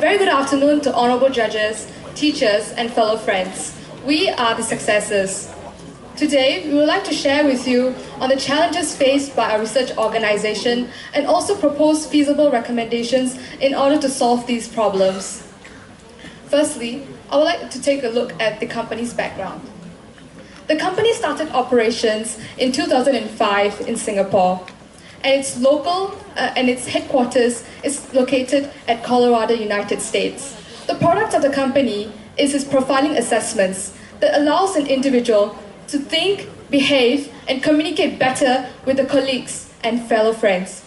very good afternoon to honorable judges, teachers, and fellow friends. We are the successors. Today, we would like to share with you on the challenges faced by our research organization and also propose feasible recommendations in order to solve these problems. Firstly, I would like to take a look at the company's background. The company started operations in 2005 in Singapore, and its headquarters is located at Colorado, United States. The product of the company is its profiling assessments that allows an individual to think, behave, and communicate better with the colleagues and fellow friends.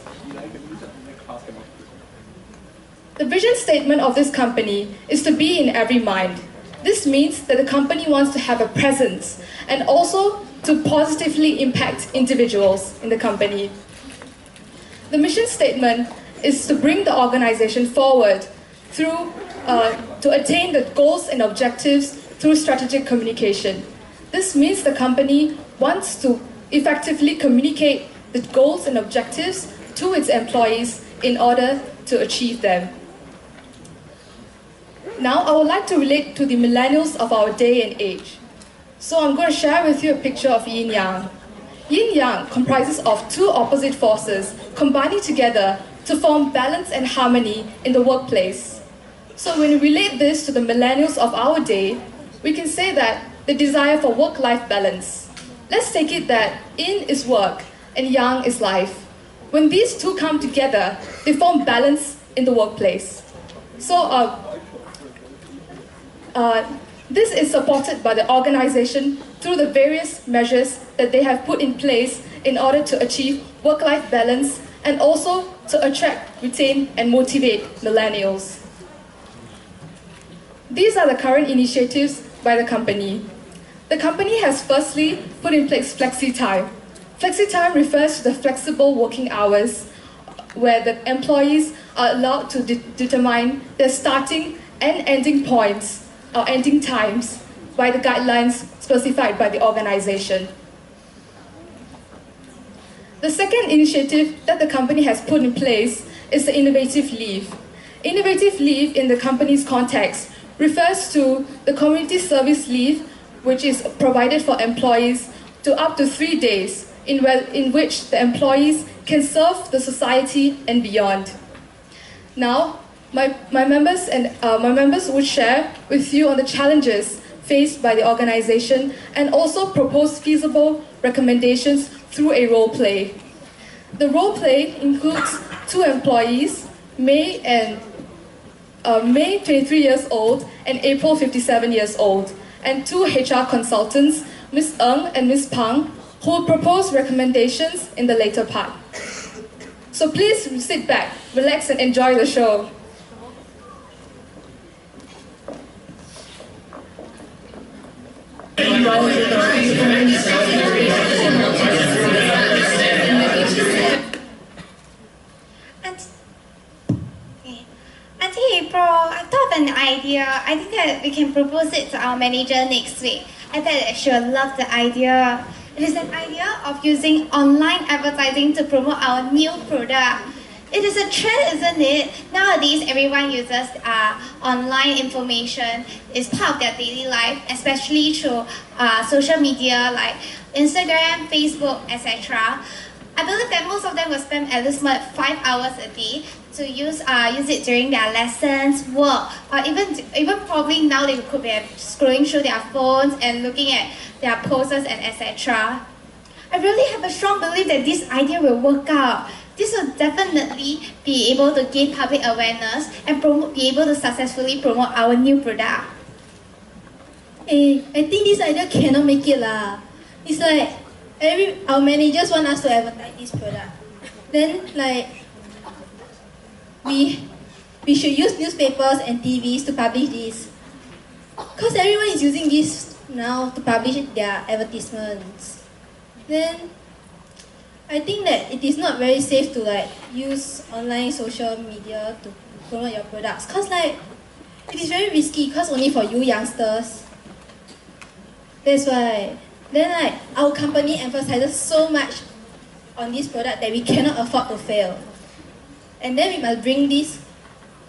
The vision statement of this company is to be in every mind. This means that the company wants to have a presence and also to positively impact individuals in the company. The mission statement is to bring the organization forward to attain the goals and objectives through strategic communication. This means the company wants to effectively communicate the goals and objectives to its employees in order to achieve them. Now, I would like to relate to the millennials of our day and age. So I'm going to share with you a picture of yin-yang. Yin-yang comprises of two opposite forces combining together to form balance and harmony in the workplace. So when we relate this to the millennials of our day, we can say that the desire for work-life balance. Let's take it that yin is work and yang is life. When these two come together, they form balance in the workplace. So this is supported by the organization through the various measures that they have put in place in order to achieve work-life balance and also to attract, retain, and motivate millennials. These are the current initiatives by the company. The company has firstly put in place flexi-time. Flexi-time refers to the flexible working hours where the employees are allowed to determine their starting and ending points or ending times by the guidelines specified by the organization. The second initiative that the company has put in place is the innovative leave. Innovative leave in the company's context refers to the community service leave, which is provided for employees to up to 3 days in which the employees can serve the society and beyond. Now, my members would share with you on the challenges faced by the organization and also propose feasible recommendations through a role play. The role play includes two employees, May 23 years old and April 57 years old, and two HR consultants, Ms. Ng and Ms. Pang, who will propose recommendations in the later part. So please sit back, relax, and enjoy the show. Auntie April, I thought of an idea. I think that we can propose it to our manager next week. I bet that she will love the idea. It is an idea of using online advertising to promote our new product. It is a trend, isn't it? Nowadays, everyone uses online information. It's part of their daily life, especially through social media like Instagram, Facebook, etc. I believe that most of them will spend at least 5 hours a day to use it during their lessons, work, or even probably now they could be scrolling through their phones and looking at their posts and etc. I really have a strong belief that this idea will work out. This will definitely be able to gain public awareness and be able to successfully promote our new product. Hey, I think this idea cannot make it lah. It's like our managers want us to advertise this product. Then we should use newspapers and TVs to publish this. Because everyone is using this now to publish their advertisements. Then I think that it is not very safe to use online social media to promote your products. Because it is very risky because only for you youngsters. That's why. Then our company emphasizes so much on this product that we cannot afford to fail. And then we must bring this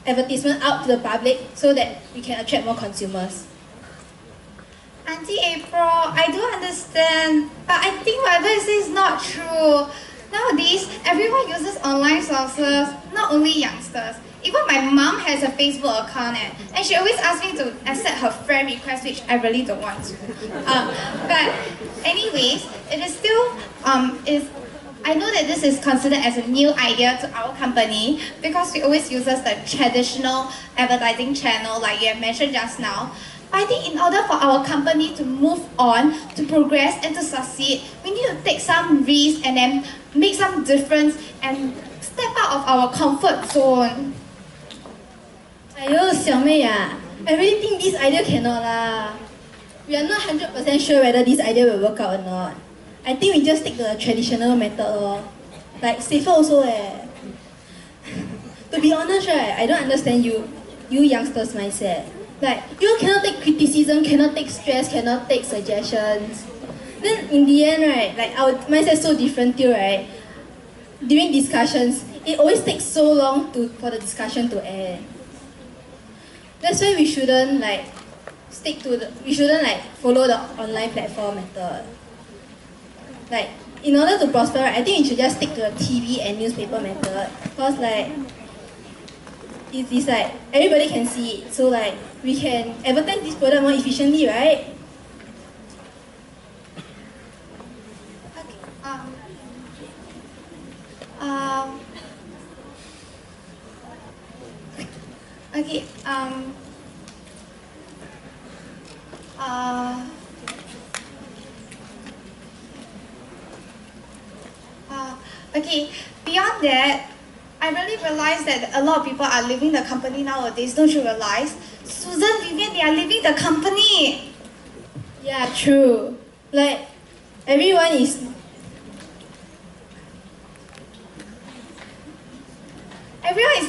advertisement out to the public so that we can attract more consumers. Auntie April, I do understand, but I think whatever you say is not true. Nowadays, everyone uses online sources, not only youngsters. Even my mom has a Facebook account and she always asks me to accept her friend request, which I really don't want to. But anyways, it is still, I know that this is considered as a new idea to our company because we always use the traditional advertising channel like you have mentioned just now. But I think in order for our company to move on, to progress and to succeed, we need to take some risks and then make some difference and step out of our comfort zone. Aiyo, 小妹啊, I really think this idea cannot lah. We are not 100% sure whether this idea will work out or not. I think we just take the traditional method or like safer also eh. To be honest, right, I don't understand you youngsters mindset. Like, you cannot take criticism, cannot take stress, cannot take suggestions. Then in the end, right, like our mindset is so different too, right? During discussions, it always takes so long for the discussion to end. That's why we shouldn't like follow the online platform method. Like, in order to prosper, I think we should just stick to the TV and newspaper method. Because like, it's like, everybody can see it. So like, we can advertise this product more efficiently, right? Okay, okay, beyond that, I really realized that a lot of people are leaving the company nowadays. Don't you realize? Susan, Vivian, they are leaving the company. Yeah, true. Like, everyone is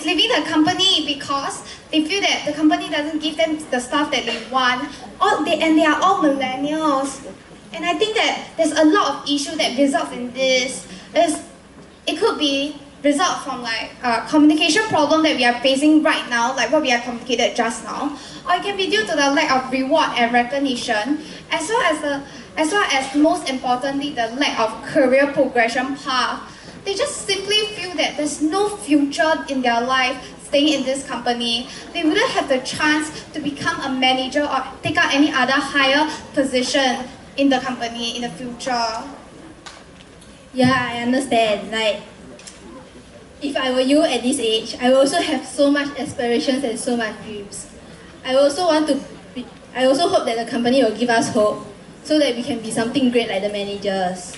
leaving the company because they feel that the company doesn't give them the stuff that they want. And they are all millennials. And I think that there's a lot of issue that results in this. It could be result from like communication problem that we are facing right now, like what we have communicated just now, or it can be due to the lack of reward and recognition, as well as most importantly the lack of career progression path. They just simply feel that there's no future in their life staying in this company. They wouldn't have the chance to become a manager or take up any other higher position in the company in the future. Yeah, I understand. Like, if I were you at this age, I would also have so much aspirations and so much dreams. I also hope that the company will give us hope so that we can be something great like the managers.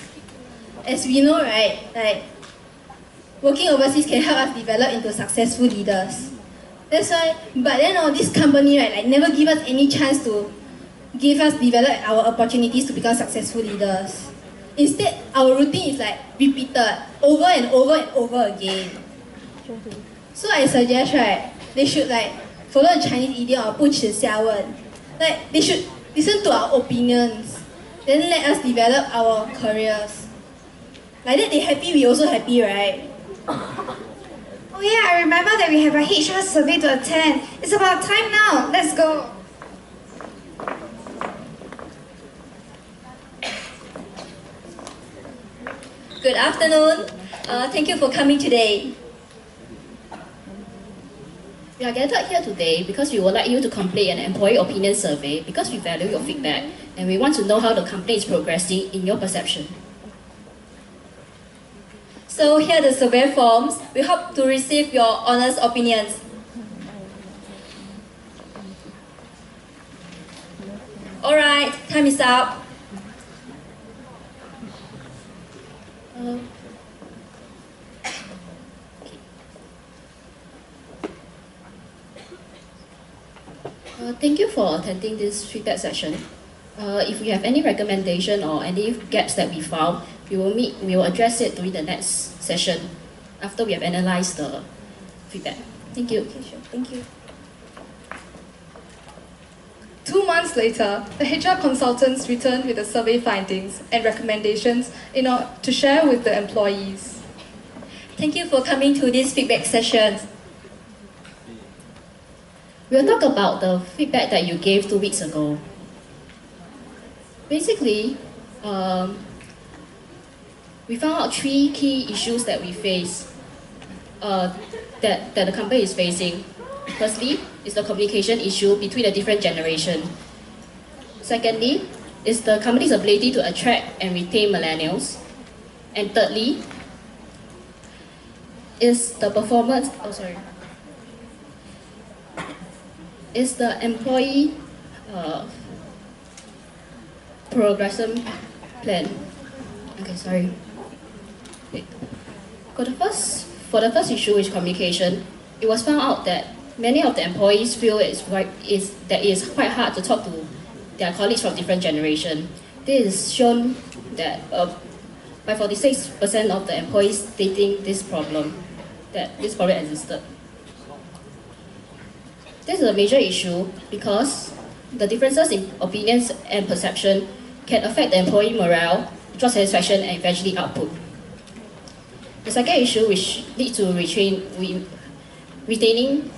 As we know, right, like, working overseas can help us develop into successful leaders. That's why, but then this company, right, like, never give us any chance to give us develop our opportunities to become successful leaders. Instead, our routine is like repeated over and over and over again. So I suggest, right, they should like follow the Chinese idiom of 不耻下问. Like, they should listen to our opinions, then let us develop our careers. Like that they happy, we also happy, right? Oh yeah, I remember that we have a HR survey to attend. It's about time now. Let's go. Good afternoon. Thank you for coming today. We are gathered here today because we would like you to complete an employee opinion survey because we value your feedback and we want to know how the company is progressing in your perception. So here are the survey forms. We hope to receive your honest opinions. Alright, time is up. Thank you for attending this feedback session. If we have any recommendation or any gaps that we found, we will address it during the next session after we have analyzed the feedback. Thank you. Okay, sure. Thank you. 2 months later, the HR consultants returned with the survey findings and recommendations in order to share with the employees. Thank you for coming to this feedback session. We'll talk about the feedback that you gave 2 weeks ago. Basically, we found out 3 key issues that we face, that the company is facing. Firstly, is the communication issue between the different generation. Secondly, is the company's ability to attract and retain millennials. And thirdly, is the performance, is the employee progression plan. Okay, sorry. Wait. For the first issue, which is communication, it was found out that many of the employees feel that it is quite hard to talk to their colleagues from different generation. This is shown that by 46% of the employees stating this problem existed. This is a major issue because the differences in opinions and perception can affect the employee morale, job satisfaction, and eventually output. The second issue, which leads to retaining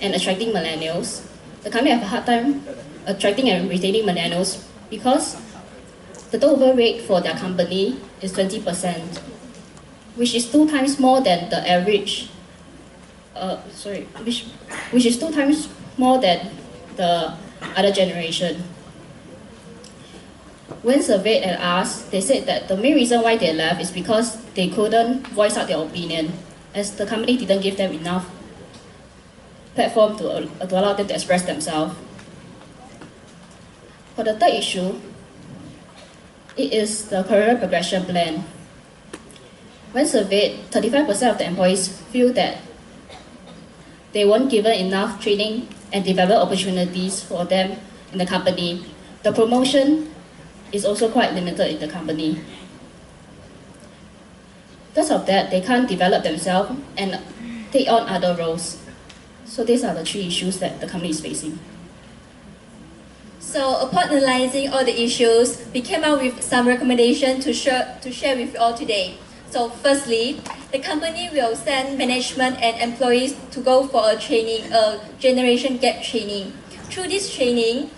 and attracting millennials, the company have a hard time attracting and retaining millennials because the turnover rate for their company is 20%, which is 2 times more than the average. Which is 2 times more than the other generation. When surveyed and asked, they said that the main reason why they left is because they couldn't voice out their opinion, as the company didn't give them enough platform to allow them to express themselves. For the third issue, it is the career progression plan. When surveyed, 35% of the employees feel that they weren't given enough training and development opportunities for them in the company. The promotion is also quite limited in the company. Because of that, they can't develop themselves and take on other roles. So these are the 3 issues that the company is facing. So upon analyzing all the issues, we came up with some recommendations to share with you all today. So firstly, the company will send management and employees to go for a generation gap training. Through this training,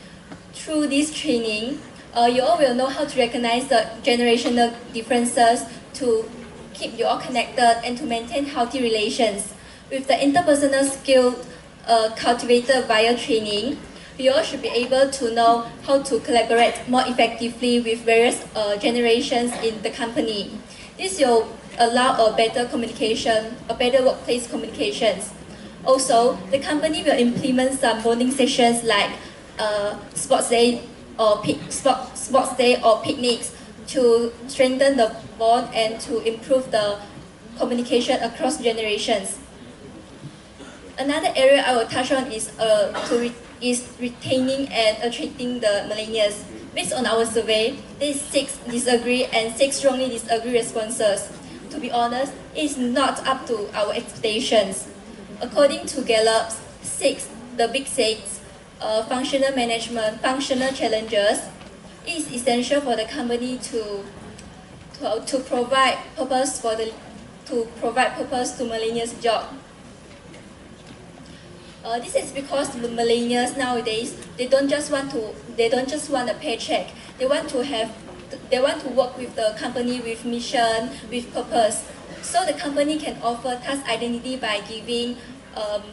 you all will know how to recognize the generational differences to keep you all connected and to maintain healthy relations. With the interpersonal skill cultivated via training, we all should be able to know how to collaborate more effectively with various generations in the company. This will allow a better communication, a better workplace communications. Also, the company will implement some bonding sessions like sports day or picnics to strengthen the bond and to improve the communication across generations. Another area I will touch on is retaining and attracting the millennials. Based on our survey, there is 6 disagree and 6 strongly disagree responses. To be honest, it is not up to our expectations. According to Gallup's the big 6, functional management, functional challenges, it is essential for the company to provide purpose to millennials' job. This is because the millennials nowadays they don't just want a paycheck. They want to work with the company with mission, with purpose. So the company can offer task identity by giving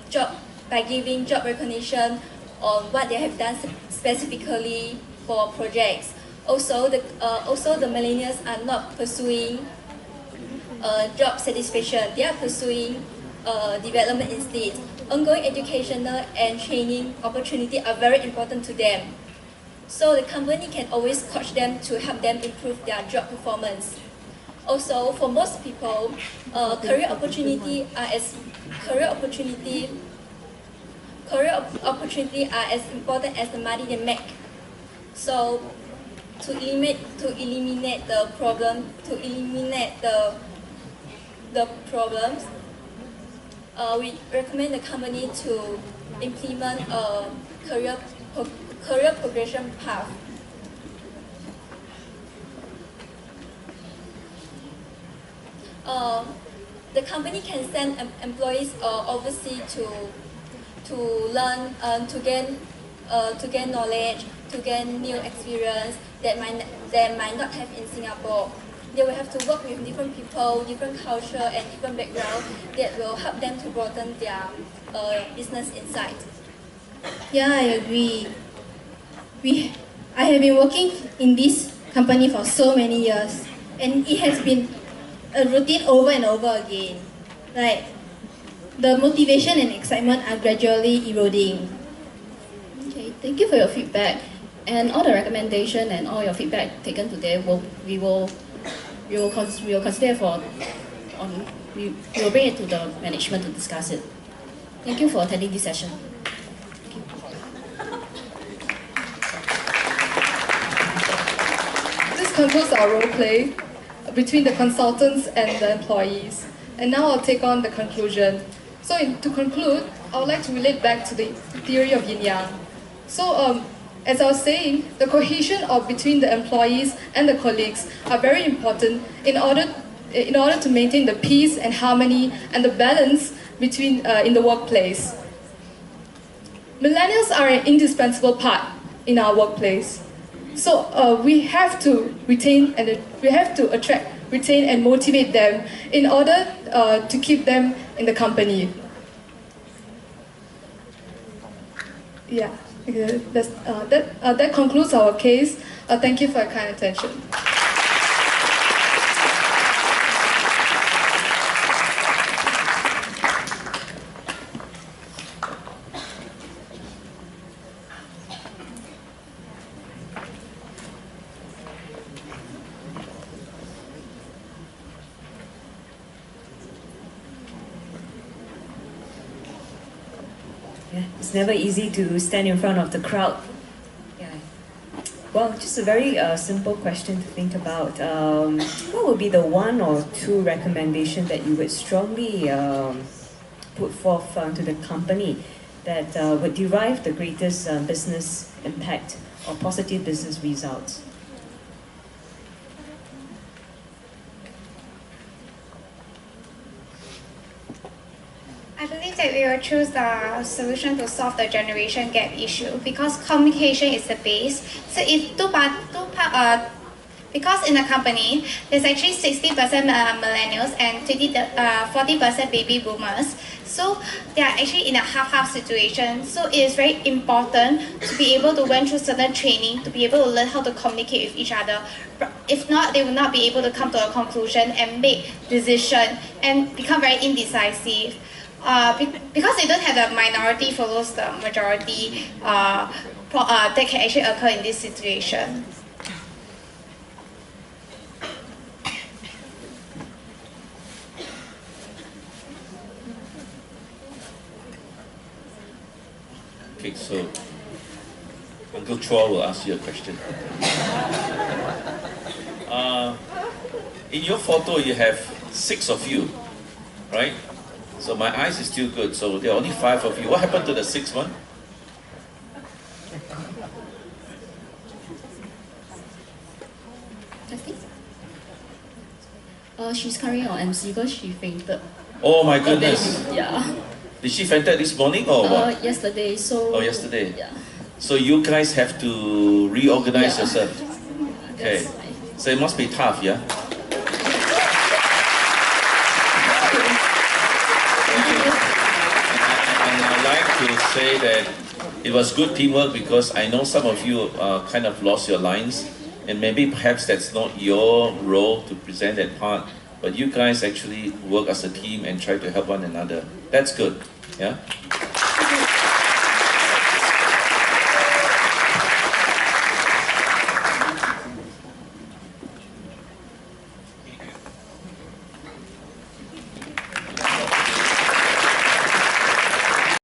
job recognition on what they have done specifically for projects. Also, the millennials are not pursuing job satisfaction. They are pursuing development instead. Ongoing educational and training opportunities are very important to them. So the company can always coach them to help them improve their job performance. Also, for most people, career opportunity are as important as the money they make. So to eliminate the problems, we recommend the company to implement a career progression path. The company can send employees overseas to learn, to gain knowledge, to gain new experience that might not have in Singapore. They will have to work with different people, different culture, and different background that will help them to broaden their business insight. Yeah, I agree. I have been working in this company for so many years, and it has been a routine over and over again. Like, the motivation and excitement are gradually eroding. Okay, thank you for your feedback, and all the recommendation and all your feedback taken today. We will consider we will bring it to the management to discuss it. Thank you for attending this session. This concludes our role play between the consultants and the employees. And now I'll take on the conclusion. So to conclude, I would like to relate back to the theory of yin-yang. So as I was saying, the cohesion between the employees and the colleagues are very important in order to maintain the peace and harmony and the balance between in the workplace. Millennials are an indispensable part in our workplace. So we have to attract, retain, and motivate them in order to keep them in the company. Yeah, that concludes our case. Thank you for your kind attention. Yeah, it's never easy to stand in front of the crowd. Yeah. Well, just a very simple question to think about. What would be the one or two recommendations that you would strongly put forth to the company that would derive the greatest business impact or positive business results? I believe that we will choose the solution to solve the generation gap issue because communication is the base. So if because in the company, there's actually 60% millennials and 40% baby boomers. So they are actually in a half-half situation. So it is very important to be able to went through certain training to be able to learn how to communicate with each other. If not, they will not be able to come to a conclusion and make decision and become very indecisive. Because they don't have the minority follows the majority that can actually occur in this situation. Okay, so Uncle Chua will ask you a question. In your photo, you have 6 of you, right? So my eyes is still good, so there are only 5 of you. What happened to the 6th one? She's carrying on MC because she fainted. Oh my goodness. Yeah. Did she fainted this morning or what? Yesterday, so... Oh, yesterday. Yeah. So you guys have to reorganize yourself. Okay. That's right. So it must be tough, yeah? To say that it was good teamwork because I know some of you kind of lost your lines and maybe perhaps that's not your role to present that part, but you guys actually work as a team and try to help one another. That's good, yeah?